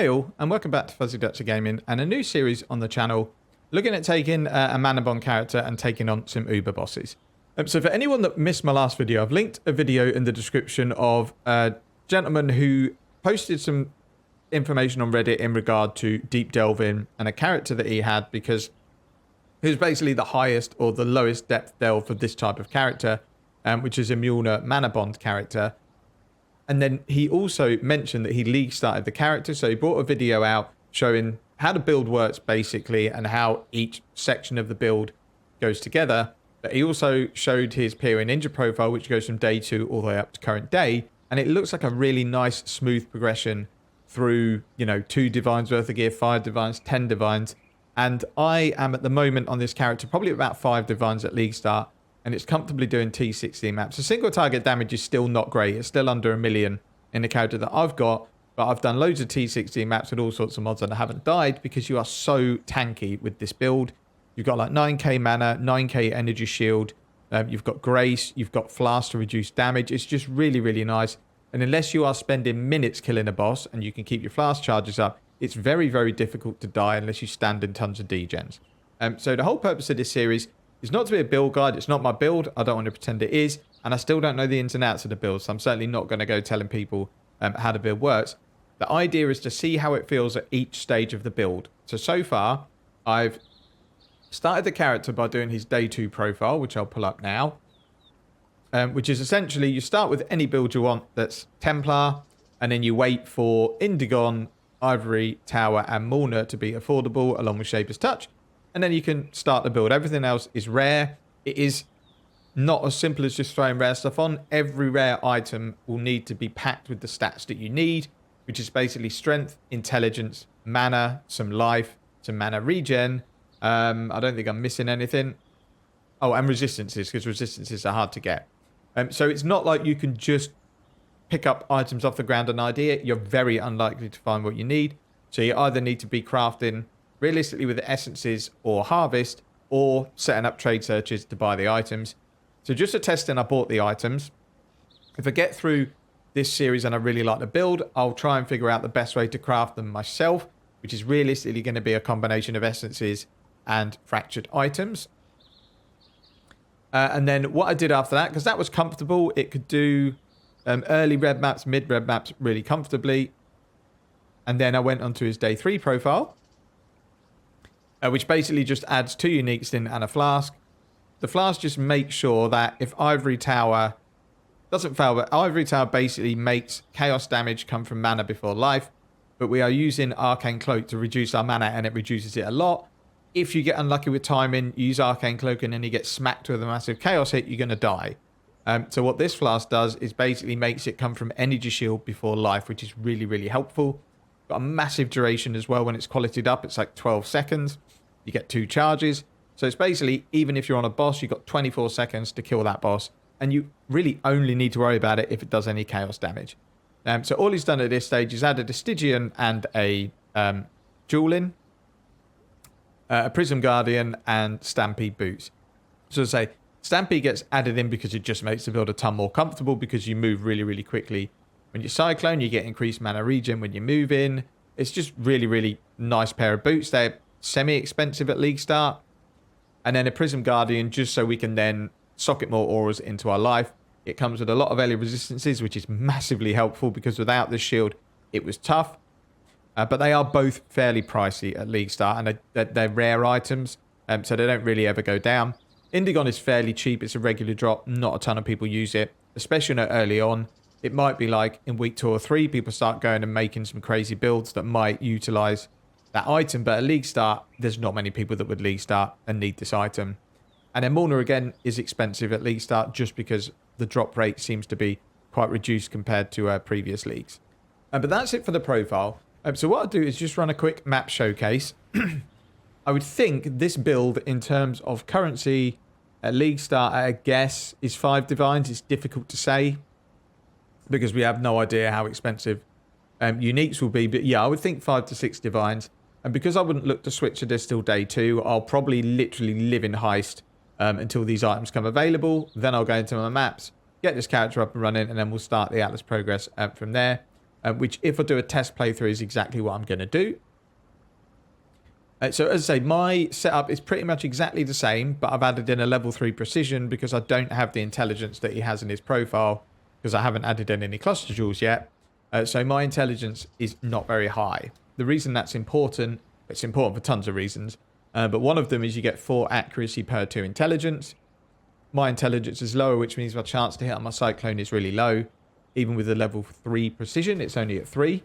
Hey all, and welcome back to Fuzzy Dutcher Gaming and a new series on the channel looking at taking a Manabond character and taking on some Uber bosses. So for anyone that missed my last video, I've linked a video in the description of a gentleman who posted some information on Reddit in regard to deep delving and a character that he had, because he was basically the highest or the lowest depth delve for this type of character, which is a Mjolner Manabond character. And then he also mentioned that he league started the character. So he brought a video out showing how the build works basically and how each section of the build goes together. But he also showed his POE Ninja profile, which goes from day 2 all the way up to current day. And it looks like a really nice, smooth progression through, 2 divines worth of gear, 5 divines, 10 divines. And I am at the moment on this character probably about 5 divines at league start. And it's comfortably doing T16 maps. The single target damage is still not great. It's still under 1 million in the character that I've got. But I've done loads of T16 maps with all sorts of mods and I haven't died because you are so tanky with this build. You've got like 9k mana, 9k energy shield. You've got Grace. You've got Flask to reduce damage. It's just really, really nice. And unless you are spending minutes killing a boss and you can keep your Flask charges up, it's very, very difficult to die unless you stand in tons of degens. So the whole purpose of this series is not to be a build guide. It's not my build. I don't want to pretend it is. And I still don't know the ins and outs of the build. So I'm certainly not going to go telling people how the build works. The idea is to see how it feels at each stage of the build. So far, I've started the character by doing his day 2 profile, which I'll pull up now. Which is essentially you start with any build you want that's Templar. And then you wait for Indigon, Ivory, Tower, and Mjolner to be affordable along with Shaper's Touch. And then you can start the build. Everything else is rare. It is not as simple as just throwing rare stuff on. Every rare item will need to be packed with the stats that you need, which is basically strength, intelligence, mana, some life, some mana regen. I don't think I'm missing anything. Oh, and resistances, because resistances are hard to get. So it's not like you can just pick up items off the ground and idea. You're very unlikely to find what you need. So you either need to be crafting realistically with the essences or harvest, or setting up trade searches to buy the items. So just for testing, I bought the items. If I get through this series and I really like the build, I'll try and figure out the best way to craft them myself, which is realistically going to be a combination of essences and fractured items. And then what I did after that, because that was comfortable, it could do early red maps, mid red maps really comfortably. And then I went onto his day 3 profile, which basically just adds 2 uniques in and a flask. The flask just makes sure that if Ivory Tower doesn't fail, but Ivory Tower basically makes chaos damage come from mana before life, but we are using Arcane Cloak to reduce our mana and it reduces it a lot. If you get unlucky with timing, you use Arcane Cloak and then you get smacked with a massive chaos hit, you're going to die. So what this flask does is basically makes it come from energy shield before life, which is really, really helpful. Got a massive duration as well when it's qualityed up. It's like 12 seconds. You get 2 charges. So it's basically, even if you're on a boss, you've got 24 seconds to kill that boss. And you really only need to worry about it if it does any chaos damage. So all he's done at this stage is added a Stygian and a Duelin, a Prism Guardian, and Stampede Boots. So to say, Stampede gets added in because it just makes the build a ton more comfortable because you move really, really quickly. When you Cyclone, you get increased mana regen when you move in. It's just really, really nice pair of boots. They're semi-expensive at league start. And then a Prism Guardian just so we can then socket more auras into our life. It comes with a lot of early resistances, which is massively helpful because without this shield, it was tough. But they are both fairly pricey at league start, and they're rare items, so they don't really ever go down. Indigon is fairly cheap. It's a regular drop. Not a ton of people use it, especially early on. It might be like in week 2 or 3, people start going and making some crazy builds that might utilize that item. But at league start, there's not many people that would league start and need this item. And then Mjolner, again, is expensive at league start just because the drop rate seems to be quite reduced compared to previous leagues. But that's it for the profile. So what I'll do is just run a quick map showcase. I would think this build, in terms of currency, at league start, I guess, is 5 divines. It's difficult to say because we have no idea how expensive uniques will be. But yeah, I would think 5 to 6 divines. And because I wouldn't look to switch to this till day 2, I'll probably literally live in Heist until these items come available. Then I'll go into my maps, get this character up and running, and then we'll start the Atlas progress from there. which if I do a test playthrough is exactly what I'm going to do. So as I say, my setup is pretty much exactly the same, but I've added in a level 3 precision because I don't have the intelligence that he has in his profile, because I haven't added in any cluster jewels yet. So my intelligence is not very high. The reason that's important, it's important for tons of reasons, but one of them is you get 4 accuracy per 2 intelligence. My intelligence is lower, which means my chance to hit on my cyclone is really low. Even with a level 3 precision, it's only at 3.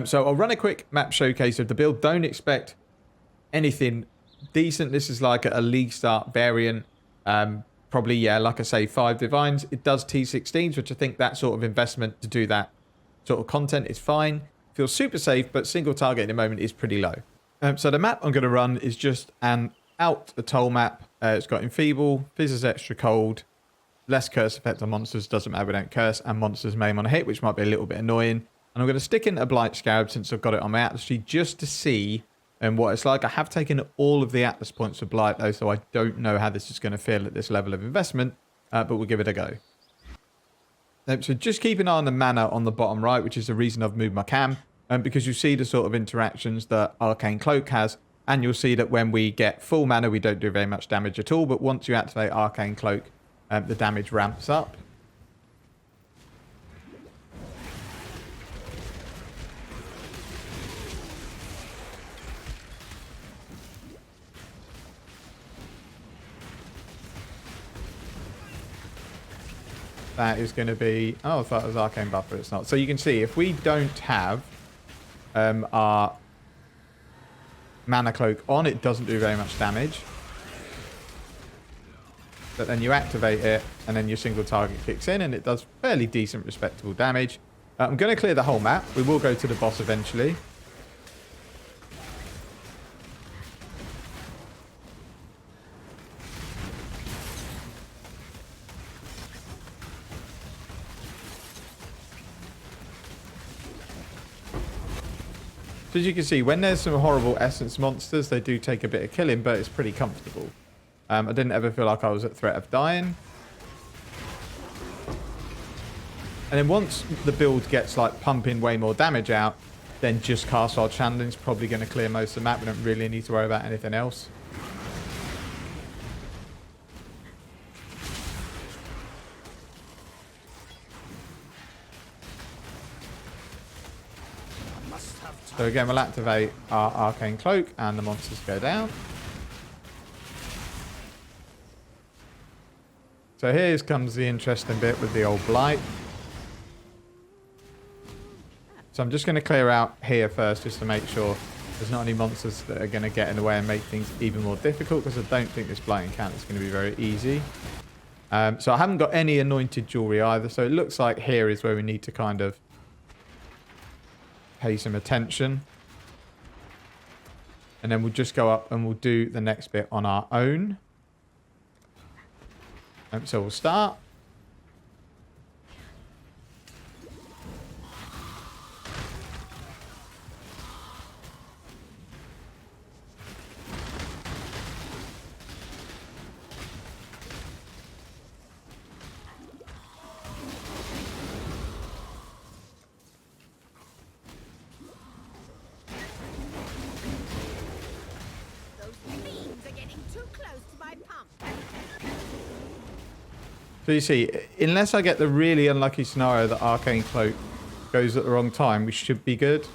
So I'll run a quick map showcase of the build. Don't expect anything decent. This is like a league start variant. Probably, yeah, like I say, 5 divines. It does T16s, which I think that sort of investment to do that sort of content is fine. Feels super safe, but single target at the moment is pretty low. So the map I'm going to run is just an out atoll map. It's got enfeeble, fizzes extra cold, less curse effect on monsters, doesn't matter, we don't curse, and monsters maim on a hit, which might be a little bit annoying. And I'm going to stick in a Blight Scarab since I've got it on my Atlas tree just to see what it's like. I have taken all of the Atlas points for Blight though, so I don't know how this is going to feel at this level of investment, but we'll give it a go. So just keep an eye on the mana on the bottom right, which is the reason I've moved my cam, because you see the sort of interactions that Arcane Cloak has, and you'll see that when we get full mana, we don't do very much damage at all, but once you activate Arcane Cloak, the damage ramps up. That is going to be... Oh, I thought it was Arcane Buff, but it's not. So you can see, if we don't have our Mana Cloak on, it doesn't do very much damage. But then you activate it, and then your single target kicks in, and it does fairly decent, respectable damage. I'm going to clear the whole map. We will go to the boss eventually. So as you can see, when there's some horrible essence monsters, they do take a bit of killing, but it's pretty comfortable. I didn't ever feel like I was at threat of dying. And then once the build gets like pumping way more damage out, then just cast our channeling is probably going to clear most of the map. We don't really need to worry about anything else. So again, we'll activate our Arcane Cloak and the monsters go down. So here comes the interesting bit with the old Blight. So I'm just going to clear out here first just to make sure there's not any monsters that are going to get in the way and make things even more difficult, because I don't think this Blight encounter is going to be very easy. So I haven't got any anointed jewelry either, so it looks like here is where we need to kind of pay some attention. And then we'll just go up and we'll do the next bit on our own. So we'll start. So you see, unless I get the really unlucky scenario that Arcane Cloak goes at the wrong time, we should be good.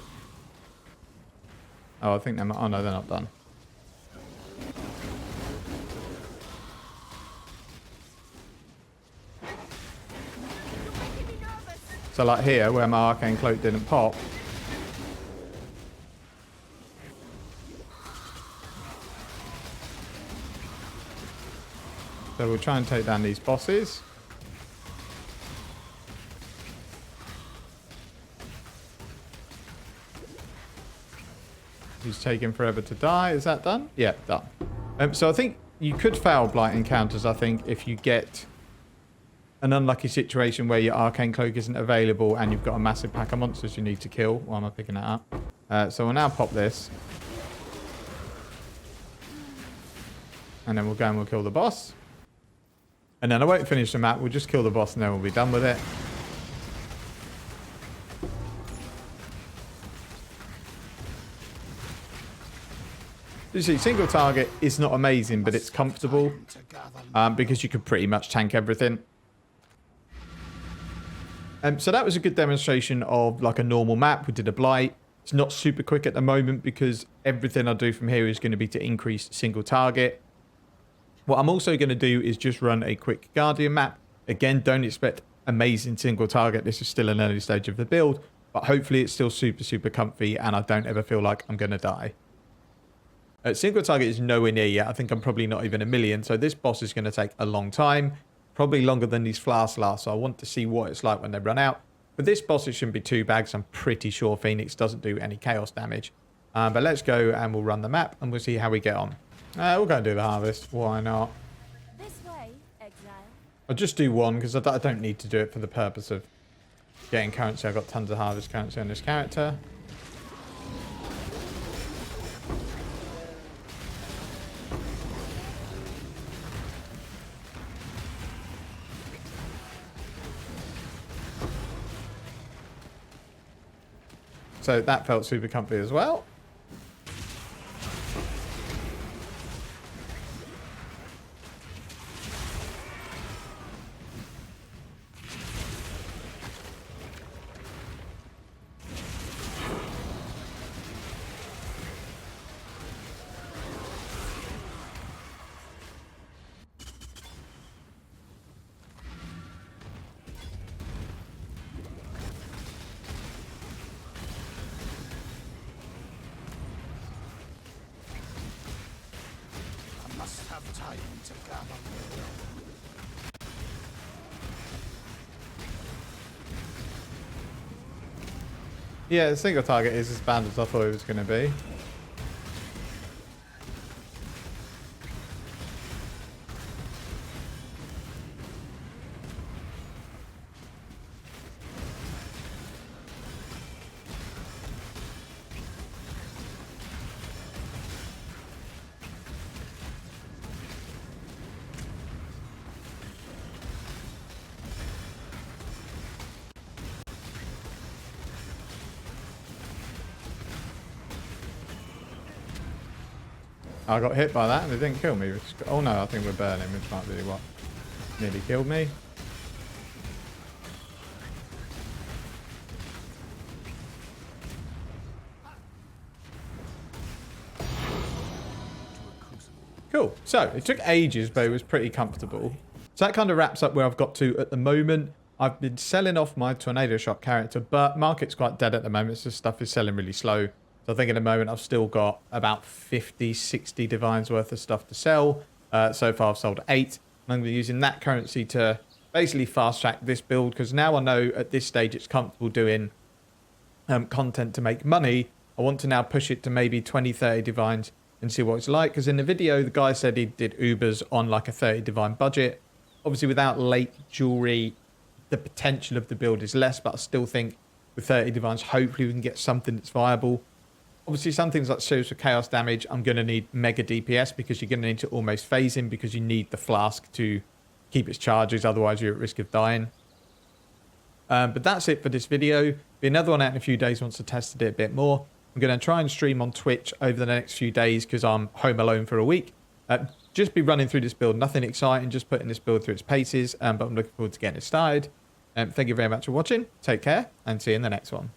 Oh, I think they're... Oh, no, they're not done. So like here, where my Arcane Cloak didn't pop. So we'll try and take down these bosses. He's taking forever to die. Is that done? Yeah, done. So I think you could fail Blight encounters, I think, if you get an unlucky situation where your Arcane Cloak isn't available and you've got a massive pack of monsters you need to kill. Why am I picking that up? So we'll now pop this. And then we'll go and we'll kill the boss. And then I won't finish the map. We'll just kill the boss and then we'll be done with it. You see, single target is not amazing, but it's comfortable because you can pretty much tank everything. So that was a good demonstration of like a normal map. We did a blight. It's not super quick at the moment because everything I do from here is going to be to increase single target. What I'm also going to do is just run a quick Guardian map. Again, don't expect amazing single target. This is still an early stage of the build, but hopefully it's still super, super comfy and I don't ever feel like I'm going to die. Single target is nowhere near yet. I think I'm probably not even a million. So this boss is going to take a long time, probably longer than these flasks last. So I want to see what it's like when they run out. But this boss, it shouldn't be too bad because I'm pretty sure Phoenix doesn't do any chaos damage. But let's go and we'll run the map and we'll see how we get on. We'll go and do the harvest. Why not? This way, Exile. I'll just do one because I don't need to do it for the purpose of getting currency. I've got tons of harvest currency on this character. So that felt super comfy as well. Time to gather. Yeah, the single target is as bad as I thought it was going to be. I got hit by that and it didn't kill me. Oh no, I think we're burning, which might be what nearly killed me. Cool. So it took ages, but it was pretty comfortable. So that kind of wraps up where I've got to at the moment. I've been selling off my Tornado Shot character, but market's quite dead at the moment. So stuff is selling really slow. So I think at the moment I've still got about 50, 60 divines worth of stuff to sell. So far I've sold 8. And I'm going to be using that currency to basically fast track this build because now I know at this stage it's comfortable doing content to make money. I want to now push it to maybe 20, 30 divines and see what it's like. Because in the video, the guy said he did Ubers on like a 30 divine budget. Obviously without late jewelry, the potential of the build is less, but I still think with 30 divines, hopefully we can get something that's viable. Obviously, some things like series for chaos damage, I'm going to need mega DPS because you're going to need to almost phase him because you need the flask to keep its charges. Otherwise, you're at risk of dying. But that's it for this video. Be another one out in a few days once I've tested it a bit more. I'm going to try and stream on Twitch over the next few days because I'm home alone for a week. Just be running through this build. Nothing exciting, just putting this build through its paces. But I'm looking forward to getting it started. Thank you very much for watching. Take care and see you in the next one.